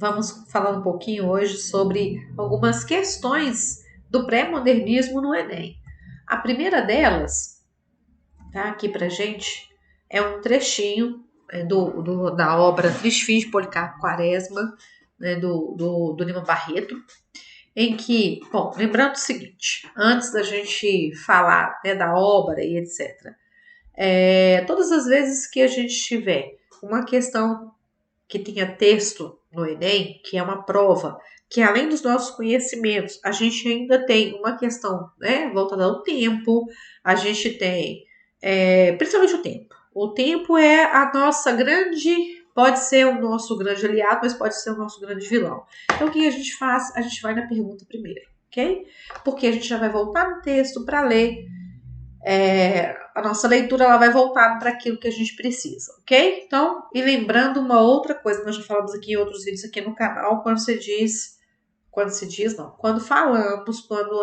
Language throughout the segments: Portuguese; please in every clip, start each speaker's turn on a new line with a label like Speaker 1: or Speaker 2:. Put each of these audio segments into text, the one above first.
Speaker 1: vamos falar um pouquinho hoje sobre algumas questões do pré-modernismo no Enem. A primeira delas, tá aqui pra gente, é um trechinho da obra Três Filhos de Policarpo Quaresma, né, do Lima Barreto, em que, bom, lembrando o seguinte, antes da gente falar, né, da obra e etc., todas as vezes que a gente tiver uma questão que tenha texto no Enem, que é uma prova, que além dos nossos conhecimentos, a gente ainda tem uma questão, né, voltada ao tempo, a gente tem, principalmente o tempo. O tempo é a nossa grande, pode ser o nosso grande aliado, mas pode ser o nosso grande vilão. Então, o que a gente faz? A gente vai na pergunta primeiro, ok? Porque a gente já vai voltar no texto para ler. A nossa leitura ela vai voltar para aquilo que a gente precisa, ok? Então, e lembrando uma outra coisa, nós já falamos aqui em outros vídeos aqui no canal, quando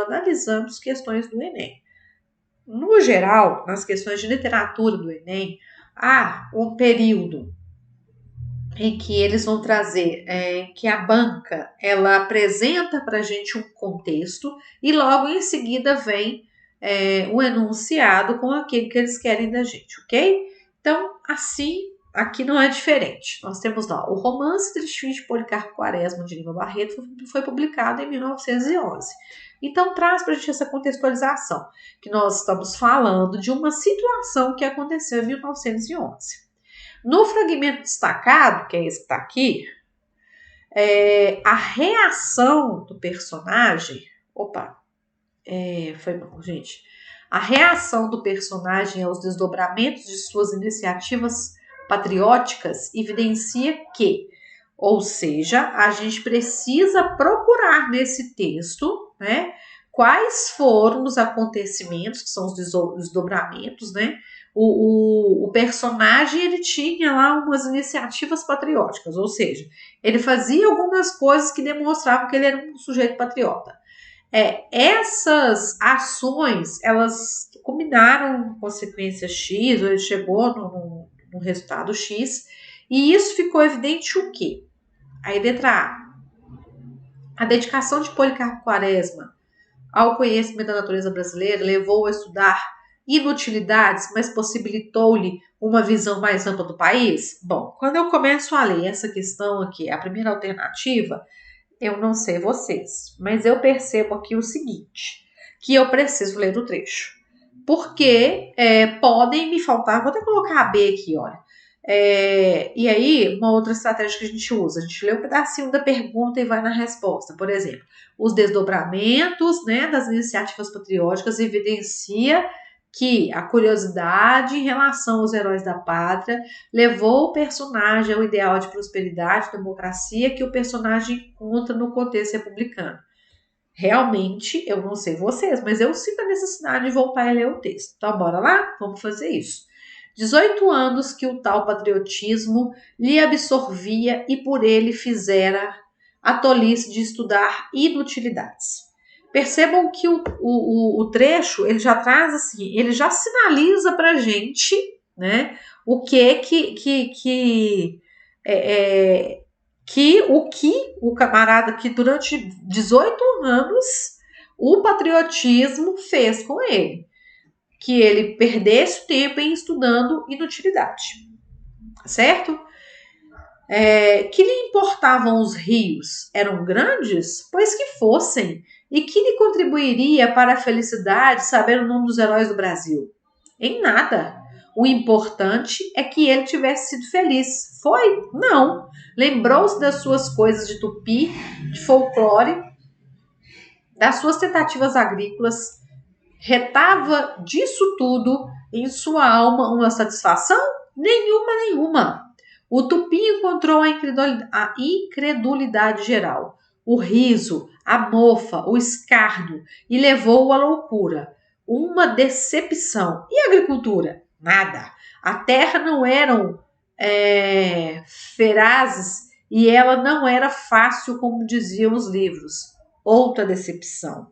Speaker 1: analisamos questões do Enem. No geral, nas questões de literatura do Enem, há um período em que eles vão trazer que a banca ela apresenta para a gente um contexto e logo em seguida vem um enunciado com aquilo que eles querem da gente, ok? Então, assim, aqui não é diferente. Nós temos lá o romance Três Filhos de Policarpo Quaresma, de Lima Barreto, foi publicado em 1911. Então, traz para a gente essa contextualização, que nós estamos falando de uma situação que aconteceu em 1911. No fragmento destacado, que é esse que está aqui, a reação do personagem. Foi mal, gente. A reação do personagem aos desdobramentos de suas iniciativas patrióticas evidencia que, ou seja, a gente precisa procurar nesse texto, né, quais foram os acontecimentos, que são os desdobramentos, né? O personagem ele tinha lá umas iniciativas patrióticas, ou seja, ele fazia algumas coisas que demonstravam que ele era um sujeito patriota. Essas ações, elas combinaram consequência X, ou ele chegou no resultado X, e isso ficou evidente o quê? Aí, letra A dedicação de Policarpo Quaresma ao conhecimento da natureza brasileira levou a estudar inutilidades, mas possibilitou-lhe uma visão mais ampla do país? Bom, quando eu começo a ler essa questão aqui, a primeira alternativa, eu não sei vocês, mas eu percebo aqui o seguinte, que eu preciso ler o trecho. Porque podem me faltar, vou até colocar a B aqui, olha. E aí, uma outra estratégia que a gente usa, a gente lê um pedacinho da pergunta e vai na resposta. Por exemplo, os desdobramentos, né, das iniciativas patrióticas evidencia que a curiosidade em relação aos heróis da pátria levou o personagem ao ideal de prosperidade e democracia que o personagem encontra no contexto republicano. Realmente, eu não sei vocês, mas eu sinto a necessidade de voltar e ler o texto. Então, bora lá? Vamos fazer isso. 18 anos que o tal patriotismo lhe absorvia e por ele fizera a tolice de estudar inutilidades. Percebam que o trecho, ele já traz assim, ele já sinaliza pra gente, né, o que o camarada que durante 18 anos o patriotismo fez com ele. Que ele perdesse o tempo em estudando inutilidade. Certo? Que lhe importavam os rios? Eram grandes? Pois que fossem. E que lhe contribuiria para a felicidade saber o nome dos heróis do Brasil? Em nada. O importante é que ele tivesse sido feliz. Foi? Não. Lembrou-se das suas coisas de tupi, de folclore, das suas tentativas agrícolas, retava disso tudo em sua alma uma satisfação? Nenhuma. O tupi encontrou a incredulidade geral, o riso, a mofa, o escardo e levou-o à loucura. Uma decepção. E a agricultura? Nada. A terra não eram ferazes e ela não era fácil, como diziam os livros. Outra decepção.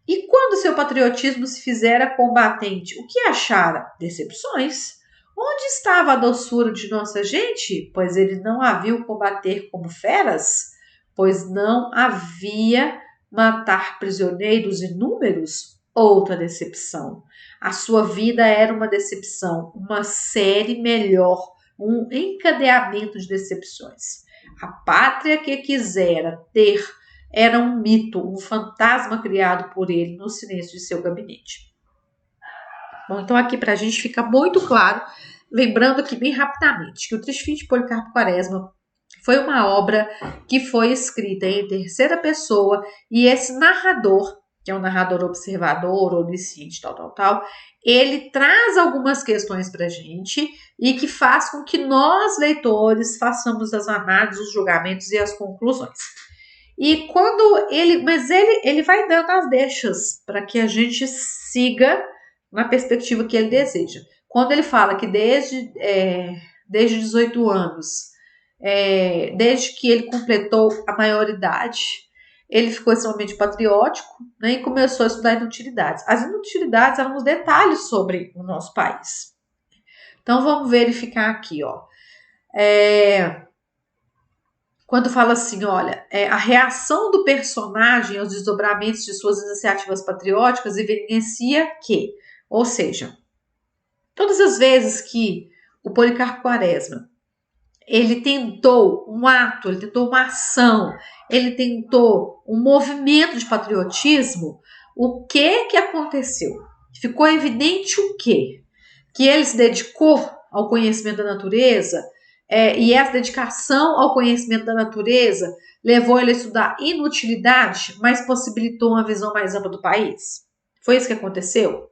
Speaker 1: E quando seu patriotismo se fizera combatente, o que achara? Decepções. Onde estava a doçura de nossa gente? Pois ele não a viu combater como feras, pois não havia matar prisioneiros inúmeros. Outra decepção. A sua vida era uma decepção, uma série melhor, um encadeamento de decepções. A pátria que quisera ter era um mito, um fantasma criado por ele no silêncio de seu gabinete. Bom, então aqui para a gente fica muito claro, lembrando aqui bem rapidamente, que o Triste Fim de Policarpo Quaresma foi uma obra que foi escrita em terceira pessoa e esse narrador, que é um narrador observador, onisciente, tal, ele traz algumas questões para a gente e que faz com que nós, leitores, façamos as análises, os julgamentos e as conclusões. E quando ele vai dando as deixas para que a gente siga na perspectiva que ele deseja. Quando ele fala que desde 18 anos, desde que ele completou a maioridade, ele ficou extremamente patriótico, né, e começou a estudar inutilidades. As inutilidades eram os detalhes sobre o nosso país. Então vamos verificar aqui, ó. Quando fala assim, olha, a reação do personagem aos desdobramentos de suas iniciativas patrióticas evidencia que, ou seja, todas as vezes que o Policarpo Quaresma ele tentou um ato, ele tentou uma ação, ele tentou um movimento de patriotismo, o que aconteceu? Ficou evidente o quê? Que ele se dedicou ao conhecimento da natureza, e essa dedicação ao conhecimento da natureza levou ele a estudar inutilidade, mas possibilitou uma visão mais ampla do país. Foi isso que aconteceu?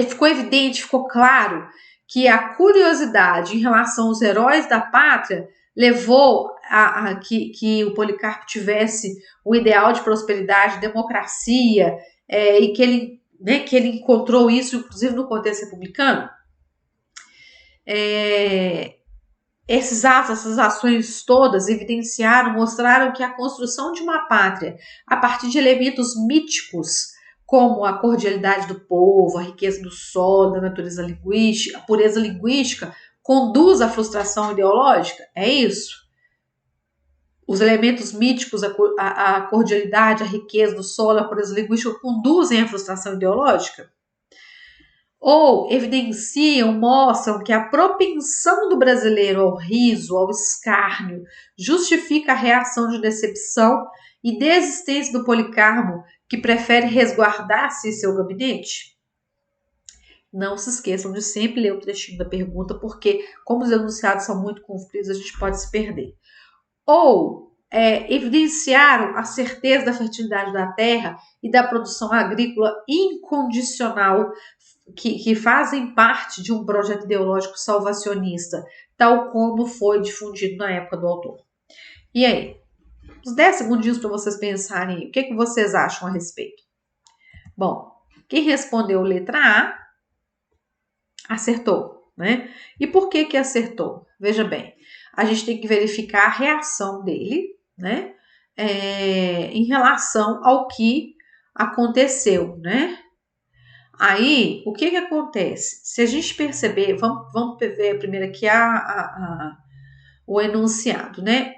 Speaker 1: Ficou evidente, ficou claro que a curiosidade em relação aos heróis da pátria levou a que o Policarpo tivesse o ideal de prosperidade, democracia, e que ele encontrou isso, inclusive, no contexto republicano. Esses atos, essas ações todas evidenciaram, mostraram que a construção de uma pátria a partir de elementos míticos, como a cordialidade do povo, a riqueza do solo, da natureza linguística, a pureza linguística, conduz à frustração ideológica? É isso? Os elementos míticos, a cordialidade, a riqueza do solo, a pureza linguística conduzem à frustração ideológica? Ou evidenciam, mostram que a propensão do brasileiro ao riso, ao escárnio, justifica a reação de decepção e desistência do Policarpo, que prefere resguardar-se em seu gabinete? Não se esqueçam de sempre ler o trechinho da pergunta, porque como os enunciados são muito confusos, a gente pode se perder. Ou evidenciaram a certeza da fertilidade da terra e da produção agrícola incondicional, que fazem parte de um projeto ideológico salvacionista, tal como foi difundido na época do autor. E aí? Uns 10 segundinhos para vocês pensarem. O que vocês acham a respeito? Bom, quem respondeu letra A, acertou, né? E por que acertou? Veja bem, a gente tem que verificar a reação dele, né? Em relação ao que aconteceu, né? Aí, o que acontece? Se a gente perceber, vamos ver primeiro aqui o enunciado, né?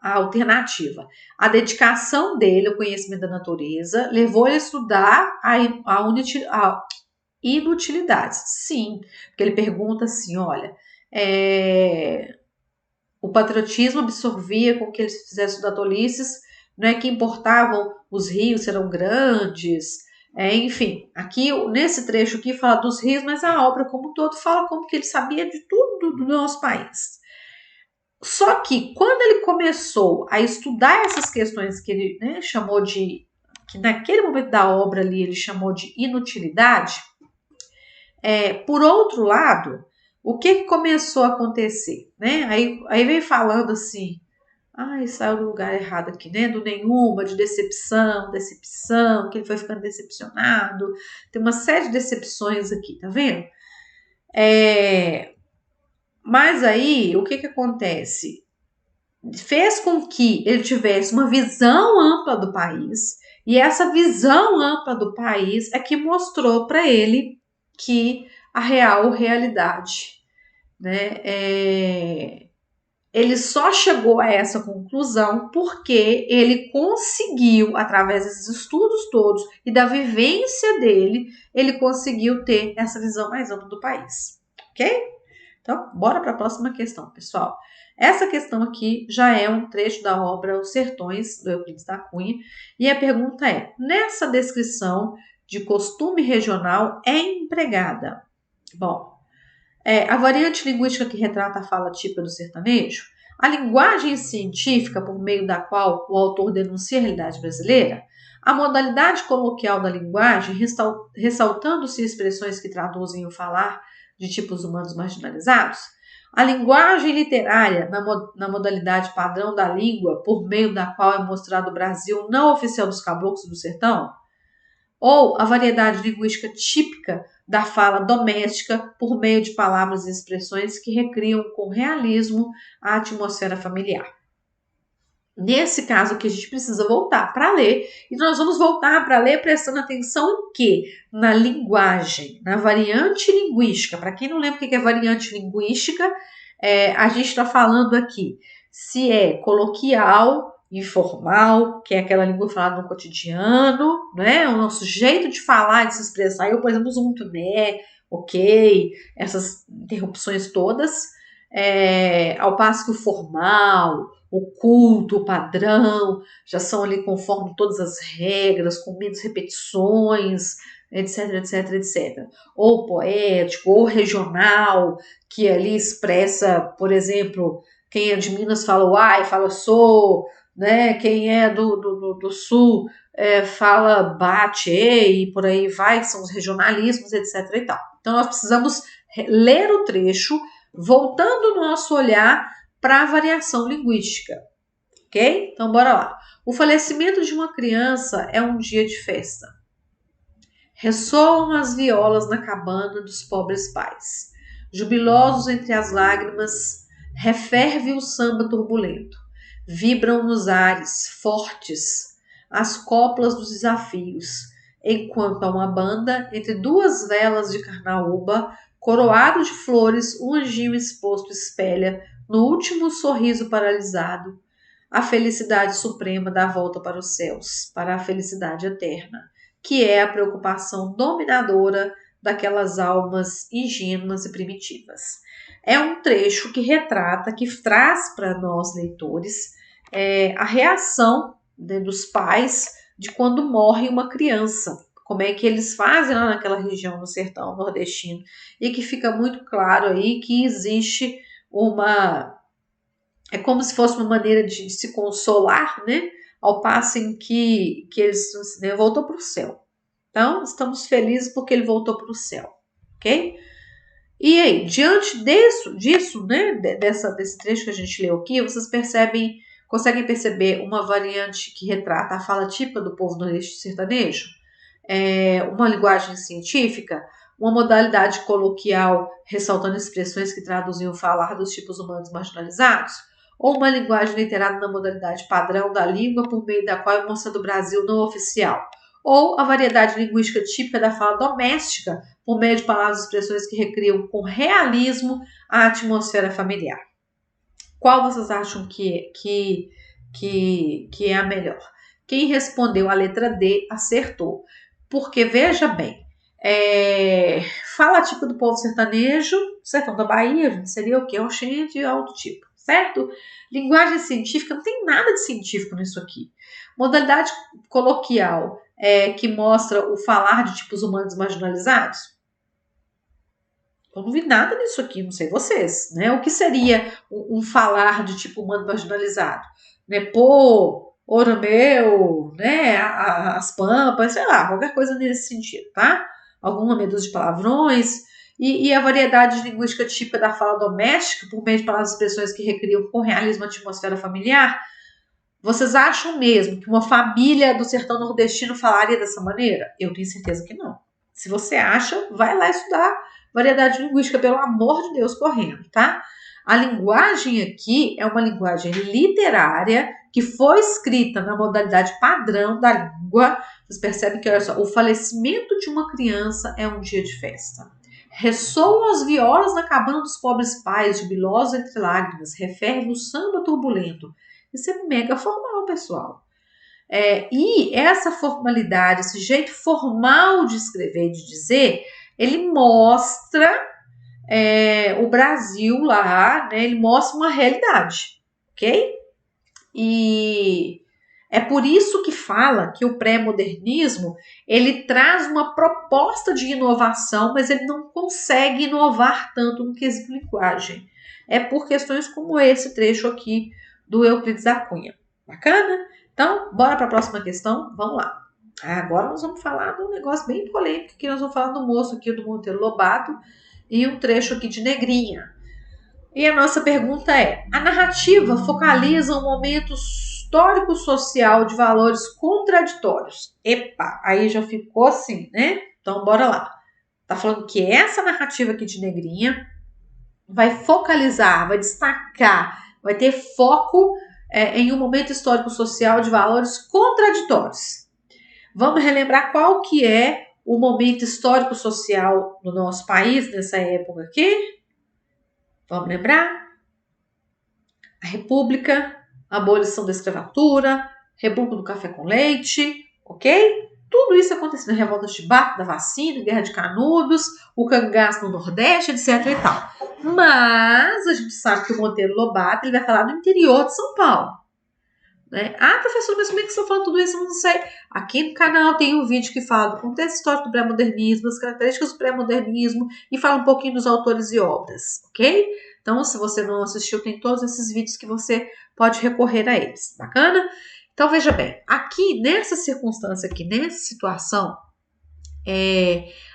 Speaker 1: A alternativa. A dedicação dele ao conhecimento da natureza levou ele a estudar a inutilidades. Sim, porque ele pergunta assim, olha, o patriotismo absorvia com que eles fizessem estudar tolices, não é que importavam os rios serão grandes. Enfim, aqui nesse trecho aqui fala dos rios, mas a obra como um todo fala como que ele sabia de tudo do nosso país. Só que quando ele começou a estudar essas questões que ele chamou de, que naquele momento da obra ali ele chamou de inutilidade, por outro lado, o que começou a acontecer? Né? Aí vem falando assim, saiu do lugar errado aqui, né? Do nenhuma, de decepção, que ele foi ficando decepcionado. Tem uma série de decepções aqui, tá vendo? Mas aí, o que acontece? Fez com que ele tivesse uma visão ampla do país, e essa visão ampla do país é que mostrou para ele que a real realidade, né? Ele só chegou a essa conclusão porque ele conseguiu, através desses estudos todos e da vivência dele, ele conseguiu ter essa visão mais ampla do país, ok? Então, bora para a próxima questão, pessoal. Essa questão aqui já é um trecho da obra Os Sertões, do Euclides da Cunha, e a pergunta é: nessa descrição de costume regional é empregada? Bom, a variante linguística que retrata a fala típica do sertanejo, a linguagem científica por meio da qual o autor denuncia a realidade brasileira, a modalidade coloquial da linguagem, ressaltando-se expressões que traduzem o falar de tipos humanos marginalizados, a linguagem literária na modalidade padrão da língua por meio da qual é mostrado o Brasil não oficial dos caboclos do sertão, ou a variedade linguística típica da fala doméstica por meio de palavras e expressões que recriam com realismo a atmosfera familiar. Nesse caso aqui, a gente precisa voltar para ler, e nós vamos voltar para ler prestando atenção em quê? Na linguagem, na variante linguística. Para quem não lembra o que é variante linguística, a gente está falando aqui se é coloquial, informal, que é aquela língua falada no cotidiano, né? O nosso jeito de falar, de se expressar. Eu, por exemplo, uso muito né, ok, essas interrupções todas, ao passo que o formal, o culto, o padrão, já são ali conforme todas as regras, com menos repetições, etc, etc, etc. Ou poético, ou regional, que ali expressa, por exemplo, quem é de Minas fala uai, fala sou, né? Quem é do sul fala bate, e por aí vai, são os regionalismos, etc e tal. Então nós precisamos ler o trecho, voltando o nosso olhar para a variação linguística, ok? Então bora lá. O falecimento de uma criança é um dia de festa. Ressoam as violas na cabana dos pobres pais. Jubilosos entre as lágrimas, referve o samba turbulento. Vibram nos ares, fortes, as coplas dos desafios, enquanto a uma banda, entre duas velas de carnaúba, coroado de flores, um anjinho exposto espelha, no último sorriso paralisado, a felicidade suprema da volta para os céus, para a felicidade eterna, que é a preocupação dominadora daquelas almas ingênuas e primitivas. É um trecho que retrata, que traz para nós leitores a reação dos pais de quando morre uma criança, como é que eles fazem lá naquela região no sertão nordestino, e que fica muito claro aí que existe é como se fosse uma maneira de se consolar, né? Ao passo em que eles, né, voltou para o céu. Então, estamos felizes porque ele voltou para o céu, ok? E aí, diante disso, né, desse trecho que a gente leu aqui, vocês conseguem perceber uma variante que retrata a fala típica do povo nordestino sertanejo? Uma linguagem científica, uma modalidade coloquial ressaltando expressões que traduzem o falar dos tipos humanos marginalizados, ou uma linguagem literada na modalidade padrão da língua por meio da qual é mostrado o Brasil não oficial, ou a variedade linguística típica da fala doméstica por meio de palavras e expressões que recriam com realismo a atmosfera familiar. Qual vocês acham que é a melhor? Quem respondeu a letra D acertou. Porque, veja bem, fala tipo do povo sertanejo, sertão da Bahia, seria o quê? Oxente de alto tipo, certo? Linguagem científica, não tem nada de científico nisso aqui. Modalidade coloquial, que mostra o falar de tipos humanos marginalizados. Eu não vi nada nisso aqui, não sei vocês, né? O que seria um falar de tipo humano marginalizado? Né? Pô, ouro meu, né? As pampas, sei lá, qualquer coisa nesse sentido, tá? Alguma meia-dúzia de palavrões. E a variedade linguística típica da fala doméstica, por meio de palavras e expressões que recriam com realismo a atmosfera familiar. Vocês acham mesmo que uma família do sertão nordestino falaria dessa maneira? Eu tenho certeza que não. Se você acha, vai lá estudar variedade linguística, pelo amor de Deus, correndo, tá? A linguagem aqui é uma linguagem literária que foi escrita na modalidade padrão da língua. Vocês percebem que, olha só, o falecimento de uma criança é um dia de festa. Ressoam as violas na cabana dos pobres pais, jubilosos entre lágrimas, refere no samba turbulento. Isso é mega formal, pessoal. E essa formalidade, esse jeito formal de escrever e de dizer, ele mostra o Brasil lá, né? Ele mostra uma realidade, ok? E é por isso que fala que o pré-modernismo ele traz uma proposta de inovação, mas ele não consegue inovar tanto no quesito linguagem. É por questões como esse trecho aqui do Euclides da Cunha. Bacana? Então, bora para a próxima questão? Vamos lá. Agora nós vamos falar de um negócio bem polêmico, que nós vamos falar do moço aqui do Monteiro Lobato e um trecho aqui de Negrinha. E a nossa pergunta é: a narrativa focaliza um momento histórico-social de valores contraditórios. Epa, aí já ficou assim, né? Então, bora lá. Tá falando que essa narrativa aqui de Negrinha vai focalizar, vai destacar, vai ter foco em um momento histórico-social de valores contraditórios. Vamos relembrar qual que é o momento histórico-social do nosso país nessa época aqui? Vamos lembrar? A República, a abolição da escravatura, República do Café com Leite, ok? Tudo isso acontecendo, revolta de Chibata, da vacina, guerra de Canudos, o cangaço no Nordeste, etc e tal. Mas a gente sabe que o Monteiro Lobato ele vai falar do interior de São Paulo. Né? Ah, professor, mas como é que você está falando tudo isso? Eu não sei. Aqui no canal tem um vídeo que fala do contexto histórico do pré-modernismo, das características do pré-modernismo e fala um pouquinho dos autores e obras, ok? Então, se você não assistiu, tem todos esses vídeos que você pode recorrer a eles. Bacana? Então, veja bem, aqui nessa circunstância aqui, nessa situação,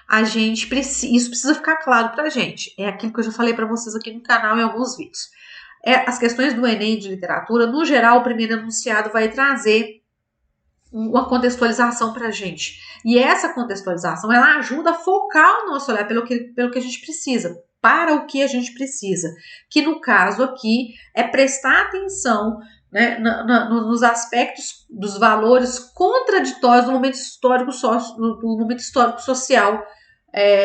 Speaker 1: a gente precisa, isso precisa ficar claro pra gente. É aquilo que eu já falei para vocês aqui no canal em alguns vídeos. As questões do Enem de literatura, no geral, o primeiro enunciado vai trazer uma contextualização para a gente. E essa contextualização, ela ajuda a focar o nosso olhar pelo que a gente precisa, para o que a gente precisa. Que no caso aqui é prestar atenção, né, nos aspectos dos valores contraditórios do momento histórico social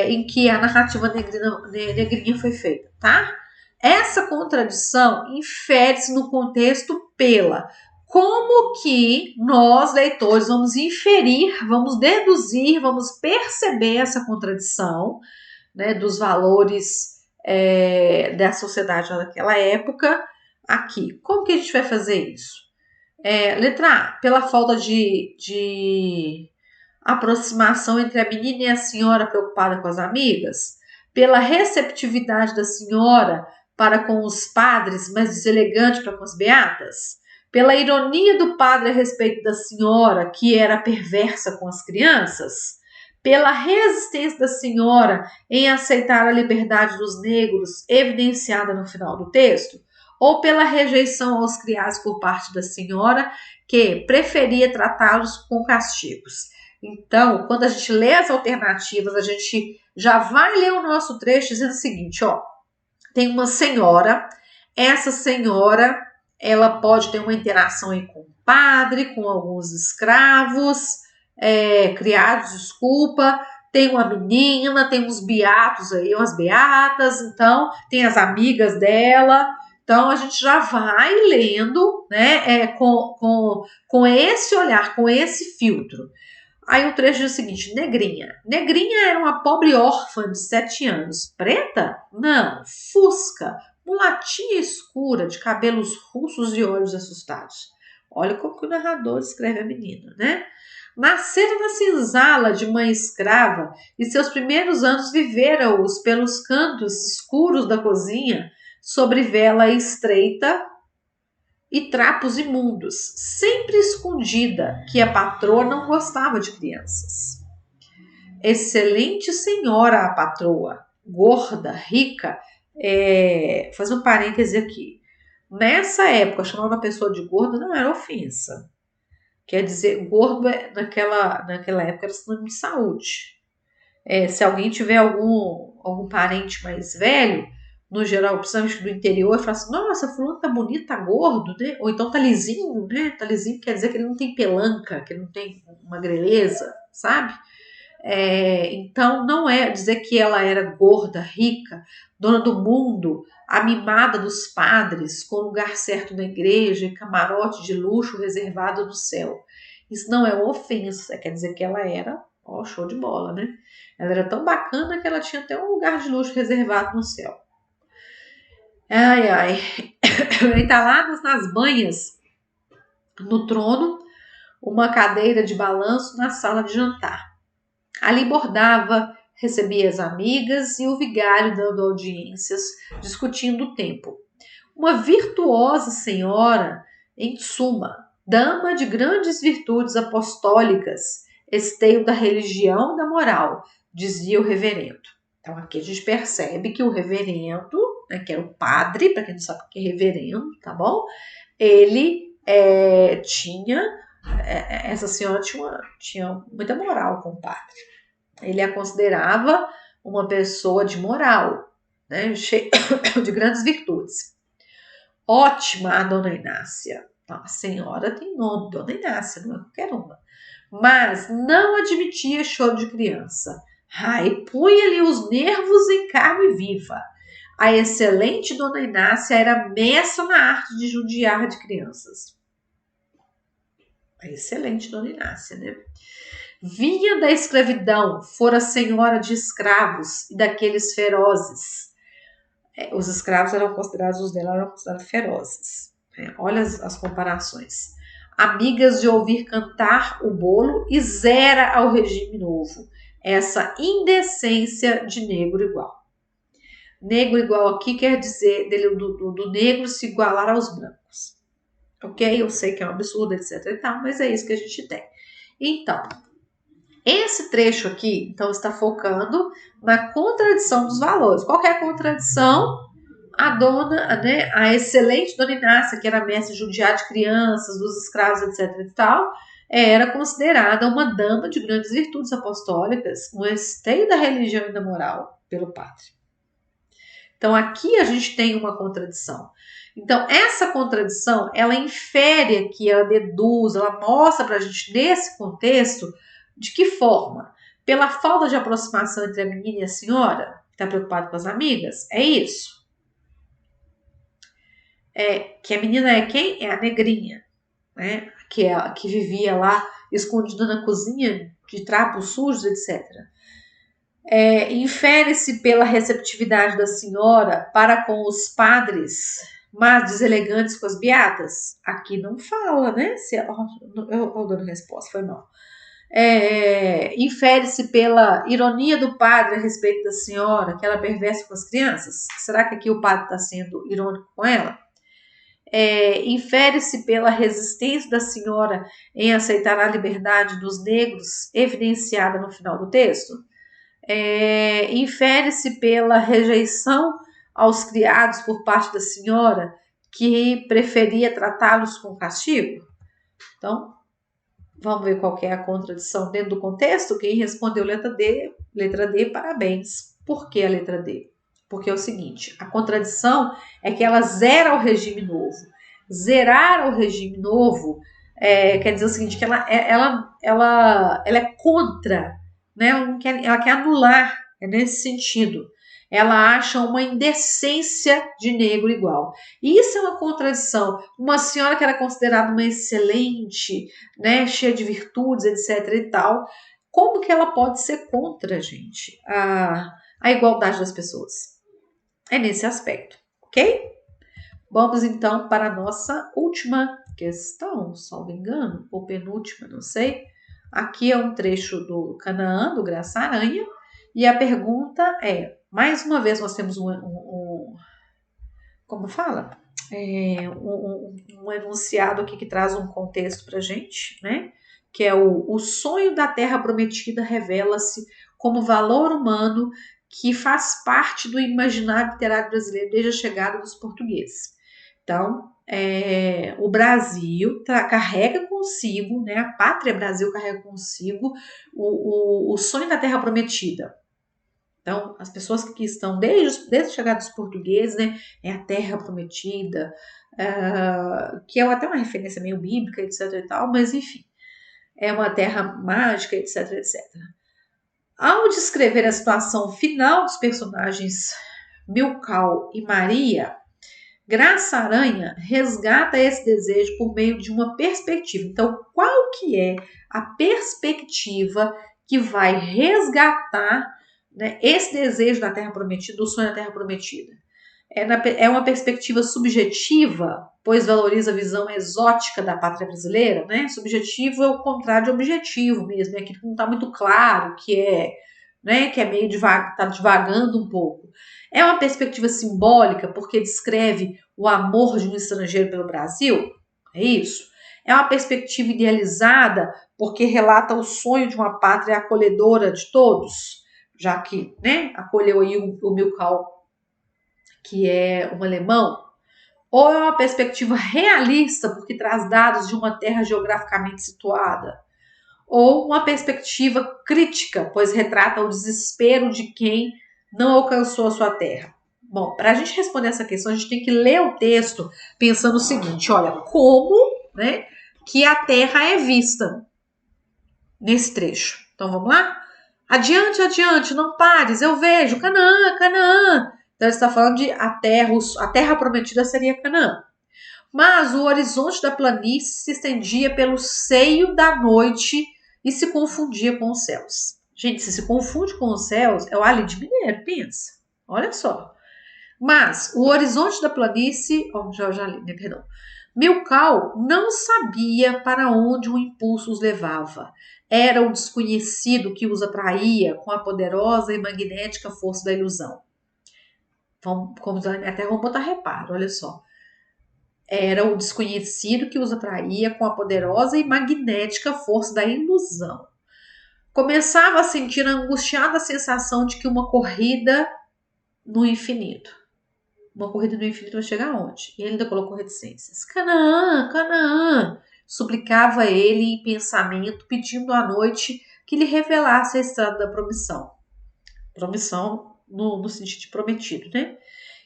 Speaker 1: em que a narrativa negrinha foi feita, tá? Essa contradição infere-se no contexto pela como que nós, leitores, vamos inferir, vamos deduzir, vamos perceber essa contradição, né, dos valores da sociedade naquela época aqui. Como que a gente vai fazer isso? Letra A, pela falta de aproximação entre a menina e a senhora preocupada com as amigas, pela receptividade da senhora para com os padres, mas deselegante para com as beatas, pela ironia do padre a respeito da senhora, que era perversa com as crianças, pela resistência da senhora em aceitar a liberdade dos negros, evidenciada no final do texto, ou pela rejeição aos criados por parte da senhora, que preferia tratá-los com castigos. Então, quando a gente lê as alternativas, a gente já vai ler o nosso trecho dizendo o seguinte, ó, tem uma senhora, essa senhora, ela pode ter uma interação aí com o padre, com alguns escravos, criados, desculpa, tem uma menina, tem uns beatos aí, umas beatas, então, tem as amigas dela, então a gente já vai lendo, né, com esse olhar, com esse filtro. Aí o trecho diz o seguinte, Negrinha. Negrinha era uma pobre órfã de 7 anos. Preta? Não, fusca, mulatinha escura, de cabelos russos e olhos assustados. Olha como que o narrador descreve a menina, né? Nascera na senzala de mãe escrava e seus primeiros anos vivera-os pelos cantos escuros da cozinha, sobre vela estreita e trapos imundos, sempre escondida, que a patroa não gostava de crianças. Excelente senhora a patroa, gorda, rica, faz um parêntese aqui. Nessa época, chamar uma pessoa de gorda não era ofensa. Quer dizer, gordo naquela época era sinônimo de saúde. Se alguém tiver algum parente mais velho, no geral, principalmente do interior, e fala assim, nossa, fulano tá bonito, tá gordo, né? Ou então tá lisinho, né? Tá lisinho quer dizer que ele não tem pelanca, que ele não tem uma greleza, sabe? Então, não é dizer que ela era gorda, rica, dona do mundo, a mimada dos padres, com lugar certo na igreja e camarote de luxo reservado no céu. Isso não é uma ofensa, quer dizer que ela era, ó, show de bola, né? Ela era tão bacana que ela tinha até um lugar de luxo reservado no céu. Ai, ai. Entaladas nas banhas, no trono, uma cadeira de balanço na sala de jantar. Ali bordava, recebia as amigas e o vigário dando audiências, discutindo o tempo. Uma virtuosa senhora, em suma, dama de grandes virtudes apostólicas, esteio da religião e da moral, dizia o reverendo. Então aqui a gente percebe que o reverendo, né, que era o padre, para quem não sabe o que é reverendo, tá bom? Ele essa senhora tinha muita moral com o padre. Ele a considerava uma pessoa de moral, né, cheia de grandes virtudes. Ótima a dona Inácia. A senhora tem nome, dona Inácia, não é qualquer uma. Mas não admitia choro de criança. E punha-lhe os nervos em carne viva. A excelente dona Inácia era mestra na arte de judiar de crianças. A excelente dona Inácia, né? Vinha da escravidão, fora senhora de escravos e daqueles ferozes. Os escravos eram considerados, os dela eram considerados ferozes. Olha as comparações. Amigas de ouvir cantar o bolo e zera ao regime novo. Essa indecência de negro igual. Negro igual aqui quer dizer do negro se igualar aos brancos. Ok? Eu sei que é um absurdo, etc e tal, mas é isso que a gente tem. Então, esse trecho aqui, então, está focando na contradição dos valores. Qual que é a contradição? A dona, né, a excelente dona Inácia, que era mestre de judiar de crianças, dos escravos, etc e tal, era considerada uma dama de grandes virtudes apostólicas, um esteio da religião e da moral pelo padre. Então, aqui a gente tem uma contradição. Então, essa contradição, ela infere aqui, ela deduz, ela mostra para a gente, nesse contexto, de que forma? Pela falta de aproximação entre a menina e a senhora, que está preocupada com as amigas? É isso. Que a menina é quem? É a negrinha, né? Que vivia lá escondida na cozinha de trapos sujos, etc. Infere-se pela receptividade da senhora para com os padres, mas deselegantes com as beatas? Aqui não fala, né? Eu dando resposta, foi mal. Infere-se pela ironia do padre a respeito da senhora, que ela perversa com as crianças? Será que aqui o padre está sendo irônico com ela? Infere-se pela resistência da senhora em aceitar a liberdade dos negros, evidenciada no final do texto? Infere-se pela rejeição aos criados por parte da senhora, que preferia tratá-los com castigo? Então, vamos ver qual que é a contradição dentro do contexto? Quem respondeu letra D, parabéns. Por que a letra D? Porque é o seguinte, a contradição é que ela zera o regime novo. Zerar o regime novo quer dizer o seguinte, que ela é contra, né? Ela quer anular, é nesse sentido. Ela acha uma indecência de negro igual. E isso é uma contradição. Uma senhora que era considerada uma excelente, né, cheia de virtudes, etc e tal, como que ela pode ser contra, gente, a igualdade das pessoas? É nesse aspecto, ok? Vamos então para a nossa última questão, salvo engano, ou penúltima, não sei. Aqui é um trecho do Canaã, do Graça Aranha, e a pergunta é, mais uma vez nós temos como fala? Um enunciado aqui que traz um contexto para a gente, né? Que é o sonho da Terra Prometida revela-se como valor humano que faz parte do imaginário literário brasileiro desde a chegada dos portugueses. Então, o Brasil carrega consigo, né, a pátria Brasil carrega consigo o sonho da Terra Prometida. Então, as pessoas que estão desde a chegada dos portugueses, né, é a terra prometida, que é até uma referência meio bíblica, etc e tal, mas enfim, é uma terra mágica, etc, etc. Ao descrever a situação final dos personagens Milkau e Maria, Graça Aranha resgata esse desejo por meio de uma perspectiva. Então, qual que é a perspectiva que vai resgatar, né, esse desejo da Terra Prometida, do sonho da Terra Prometida? É uma perspectiva subjetiva, pois valoriza a visão exótica da pátria brasileira, né? Subjetivo é o contrário de objetivo mesmo, é aquilo que não está muito claro, né, que é meio tá divagando um pouco. É uma perspectiva simbólica, porque descreve o amor de um estrangeiro pelo Brasil? É isso. É uma perspectiva idealizada, porque relata o sonho de uma pátria acolhedora de todos, já que, né, acolheu aí o Milkau, que é um alemão, ou é uma perspectiva realista, porque traz dados de uma terra geograficamente situada, ou uma perspectiva crítica, pois retrata o desespero de quem não alcançou a sua terra. Bom, para a gente responder essa questão, a gente tem que ler o texto pensando o seguinte, olha, como, né, que a terra é vista nesse trecho. Então, vamos lá? Adiante, adiante, não pares, eu vejo, Canaã, Canaã. Então, ele está falando de a terra prometida seria Canaã. Mas o horizonte da planície se estendia pelo seio da noite e se confundia com os céus. Gente, se confunde com os céus, é o Ali de Mineiro, pensa. Olha só. Mas o horizonte da planície, já li, né, perdão. Milkau não sabia para onde o impulso os levava. Era o desconhecido que os atraía com a poderosa e magnética força da ilusão. Como diz na minha terra, vamos botar reparo, olha só. Era o desconhecido que os atraía com a poderosa e magnética força da ilusão. Começava a sentir a angustiada sensação de que uma corrida no infinito. Uma corrida no infinito vai chegar aonde? E ele ainda colocou reticências. Canaã, Canaã! Suplicava ele em pensamento, pedindo à noite que lhe revelasse a estrada da promissão. Promissão no sentido de prometido, né?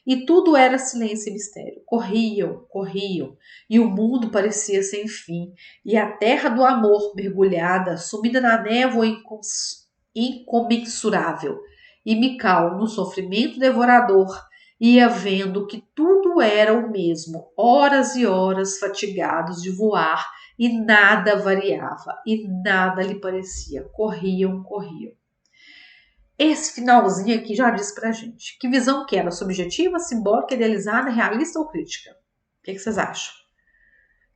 Speaker 1: E tudo era silêncio e mistério. Corriam, corriam, e o mundo parecia sem fim, e a terra do amor mergulhada, sumida na névoa incomensurável. E Milkau, no sofrimento devorador, ia vendo que tudo era o mesmo, horas e horas fatigados de voar, e nada variava, e nada lhe parecia. Corriam, corriam. Esse finalzinho aqui já diz pra gente que visão que era subjetiva, simbólica, idealizada, realista ou crítica. O que vocês acham?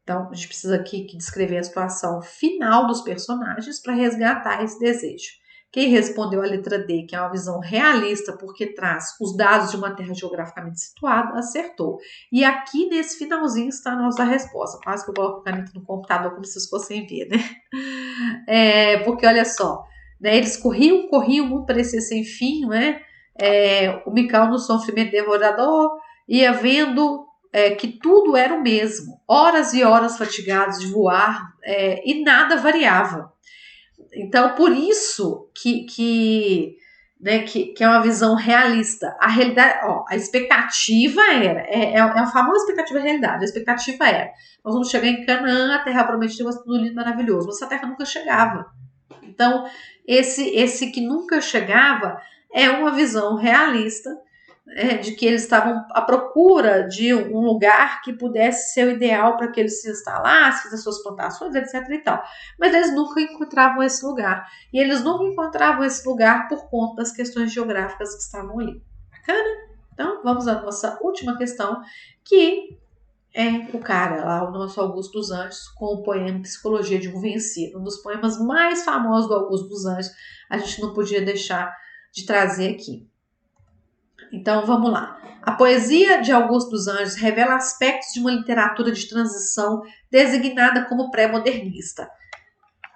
Speaker 1: Então, a gente precisa aqui descrever a situação final dos personagens para resgatar esse desejo. Quem respondeu a letra D, que é uma visão realista porque traz os dados de uma terra geograficamente situada, acertou. E aqui nesse finalzinho está a nossa resposta. Quase que eu coloco a caneta no computador como se vocês fossem ver, né? Porque olha só, né, eles corriam, o mundo parecia sem fim, né? O Milkau no sofrimento devorador ia vendo que tudo era o mesmo, horas e horas fatigados de voar e nada variava. Então, por isso que é uma visão realista. A realidade, a expectativa é a famosa expectativa e realidade. A expectativa era, nós vamos chegar em Canaã, a terra prometida, vai ser tudo lindo, maravilhoso. Mas essa terra nunca chegava. Então, esse que nunca chegava é uma visão realista de que eles estavam à procura de um lugar que pudesse ser o ideal para que eles se instalassem, fizessem suas plantações, etc. e tal. Mas eles nunca encontravam esse lugar. E eles nunca encontravam esse lugar por conta das questões geográficas que estavam ali. Bacana? Então, vamos à nossa última questão, que é o cara lá, o nosso Augusto dos Anjos, com o poema Psicologia de um Vencido, um dos poemas mais famosos do Augusto dos Anjos. A gente não podia deixar de trazer aqui. Então, vamos lá. A poesia de Augusto dos Anjos revela aspectos de uma literatura de transição designada como pré-modernista.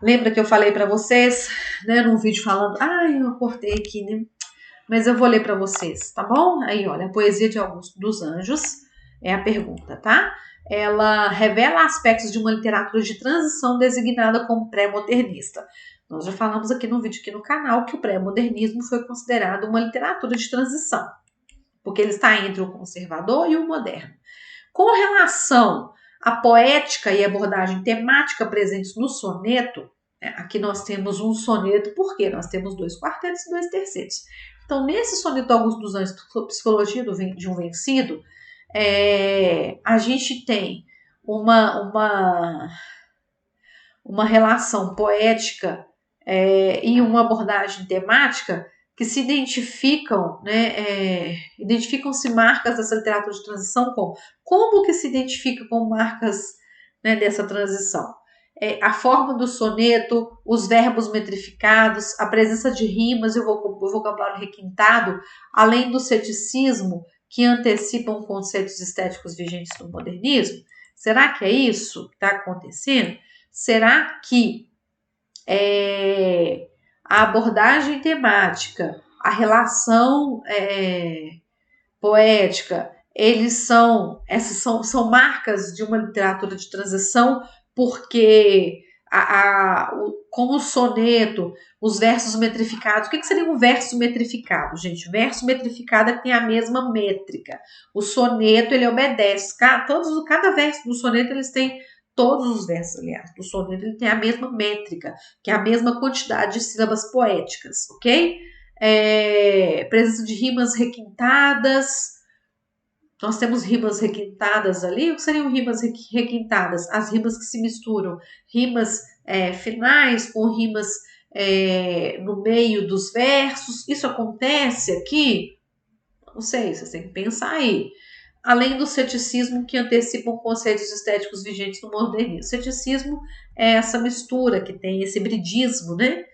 Speaker 1: Lembra que eu falei para vocês, né, num vídeo falando, eu cortei aqui, né? Mas eu vou ler para vocês, tá bom? Aí, olha, a poesia de Augusto dos Anjos é a pergunta, tá? Ela revela aspectos de uma literatura de transição designada como pré-modernista. Nós já falamos aqui no vídeo aqui no canal que o pré-modernismo foi considerado uma literatura de transição, porque ele está entre o conservador e o moderno. Com relação à poética e abordagem temática presentes no soneto, aqui nós temos um soneto, porque nós temos 2 quartetos e 2 tercetos. Então, nesse soneto Augusto dos Anjos, Psicologia de um Vencido, a gente tem uma relação poética e uma abordagem temática que se identificam, né, identificam-se marcas dessa literatura de transição como que se identifica com marcas, né, dessa transição? A forma do soneto, os verbos metrificados, a presença de rimas e o vocabulário requintado, além do ceticismo que antecipam conceitos estéticos vigentes do modernismo. Será que é isso que está acontecendo? Será que a abordagem temática, a relação poética, essas são marcas de uma literatura de transição, porque como o soneto, os versos metrificados. O que seria um verso metrificado, gente? Verso metrificado é que tem a mesma métrica. O soneto, ele obedece. Cada verso do soneto, eles têm, todos os versos, aliás, do soneto, ele tem a mesma métrica, que é a mesma quantidade de sílabas poéticas, ok? Presença de rimas requintadas. Nós temos rimas requintadas ali. O que seriam rimas requintadas? As rimas que se misturam. Rimas finais com rimas no meio dos versos. Isso acontece aqui? Não sei, vocês têm que pensar aí. Além do ceticismo que antecipam conceitos estéticos vigentes no modernismo. O ceticismo é essa mistura que tem esse hibridismo, né?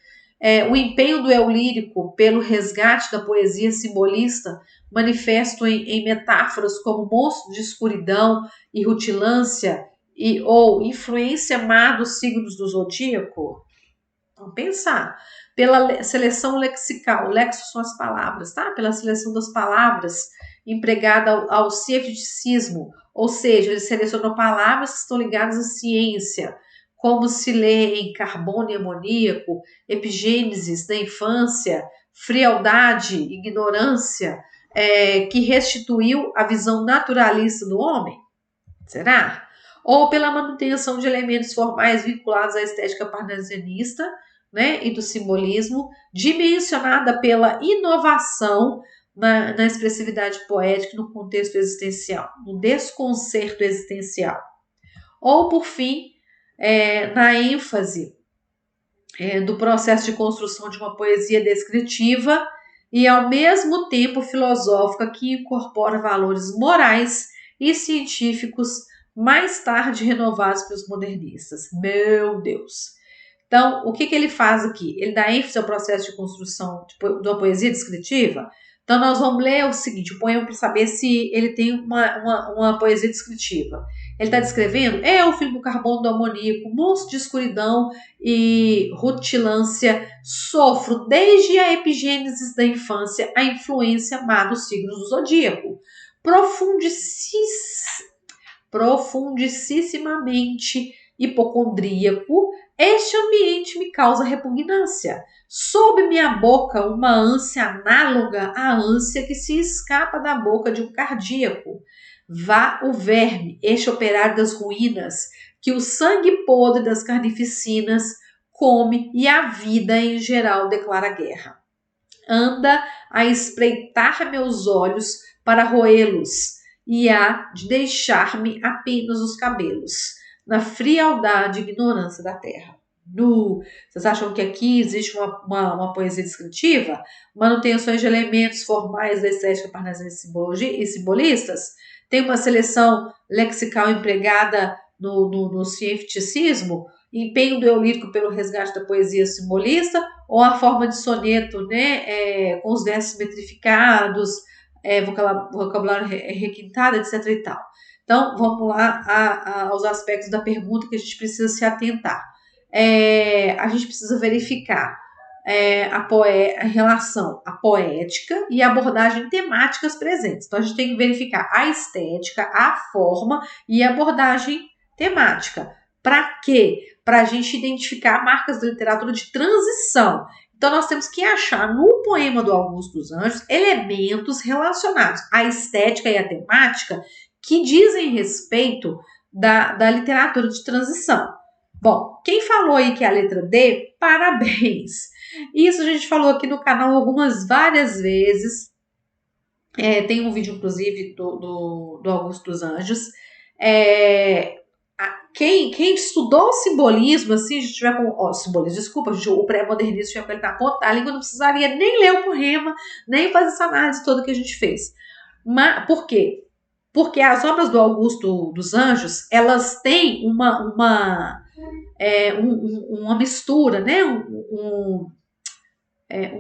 Speaker 1: O empenho do eu lírico pelo resgate da poesia simbolista, manifesto em metáforas como monstro de escuridão e rutilância ou influência má dos signos do zodíaco. Vamos pensar. Pela seleção lexical, lexos são as palavras, tá? Pela seleção das palavras empregada ao cientificismo, ou seja, ele selecionou palavras que estão ligadas à ciência, como se lê em carbono e amoníaco, epigênesis da infância, frialdade, ignorância, que restituiu a visão naturalista do homem? Será? Ou pela manutenção de elementos formais vinculados à estética parnasianista, né, e do simbolismo, dimensionada pela inovação na expressividade poética no contexto existencial, no desconcerto existencial. Ou, por fim, na ênfase do processo de construção de uma poesia descritiva e, ao mesmo tempo, filosófica, que incorpora valores morais e científicos mais tarde renovados pelos modernistas. Meu Deus! Então, o que ele faz aqui? Ele dá ênfase ao processo de construção de uma poesia descritiva. Então, nós vamos ler o seguinte, o poema para saber se ele tem uma poesia descritiva. Ele está descrevendo, o filho do carbono do amoníaco, monstro de escuridão e rutilância, sofro desde a epigênesis da infância a influência má dos signos do zodíaco. Profundissimamente hipocondríaco, este ambiente me causa repugnância. Sob minha boca uma ânsia análoga à ânsia que se escapa da boca de um cardíaco. Vá o verme, este operário das ruínas, que o sangue podre das carnificinas come e a vida em geral declara guerra. Anda a espreitar meus olhos para roê-los e há de deixar-me apenas os cabelos, na frialdade e ignorância da terra. Vocês acham que aqui existe uma poesia descritiva? Manutenções de elementos formais da estética parnasiana e simbolistas? Tem uma seleção lexical empregada no cientificismo? Empenho do eu lírico pelo resgate da poesia simbolista? Ou a forma de soneto, né, com os versos metrificados, vocabulário requintado, etc. e tal. Então, vamos lá aos aspectos da pergunta que a gente precisa se atentar. A gente precisa verificar a relação à poética e a abordagem temáticas presentes. Então, a gente tem que verificar a estética, a forma e a abordagem temática. Para quê? para a gente identificar marcas da literatura de transição. Então, nós temos que achar no poema do Augusto dos Anjos elementos relacionados à estética e à temática que dizem respeito da literatura de transição. Bom, quem falou aí que é a letra D, parabéns! Isso a gente falou aqui no canal várias vezes. Tem um vídeo, inclusive, do Augusto dos Anjos. Quem estudou o simbolismo, assim, a gente tiver com. Simbolismo, desculpa, gente, o pré-modernismo tinha com ele na ponta da língua, não precisaria nem ler o poema, nem fazer essa análise toda que a gente fez. Mas, por quê? Porque as obras do Augusto dos Anjos, elas têm uma mistura, né?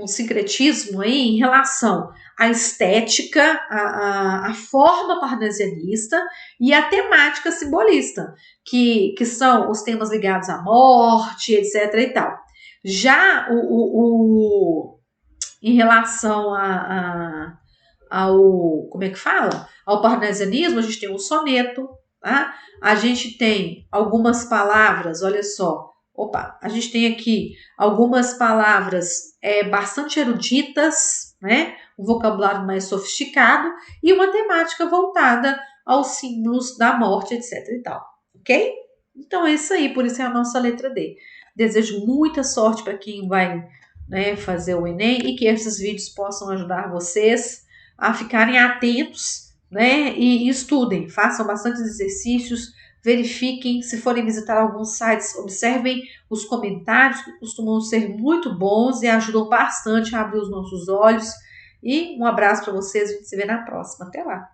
Speaker 1: Um sincretismo aí em relação à estética, à forma parnasianista e à temática simbolista, que são os temas ligados à morte, etc. e tal. Já em relação ao como é que fala? Ao parnasianismo, a gente tem um soneto, tá? A gente tem algumas palavras, olha só, a gente tem aqui algumas palavras bastante eruditas, né? Um vocabulário mais sofisticado e uma temática voltada aos símbolos da morte, etc. e tal, ok? Então é isso aí, por isso é a nossa letra D. Desejo muita sorte para quem vai, né, fazer o Enem e que esses vídeos possam ajudar vocês a ficarem atentos, né? E estudem, façam bastante exercícios, verifiquem, se forem visitar alguns sites, observem os comentários, que costumam ser muito bons e ajudam bastante a abrir os nossos olhos. E um abraço para vocês, a gente se vê na próxima. Até lá!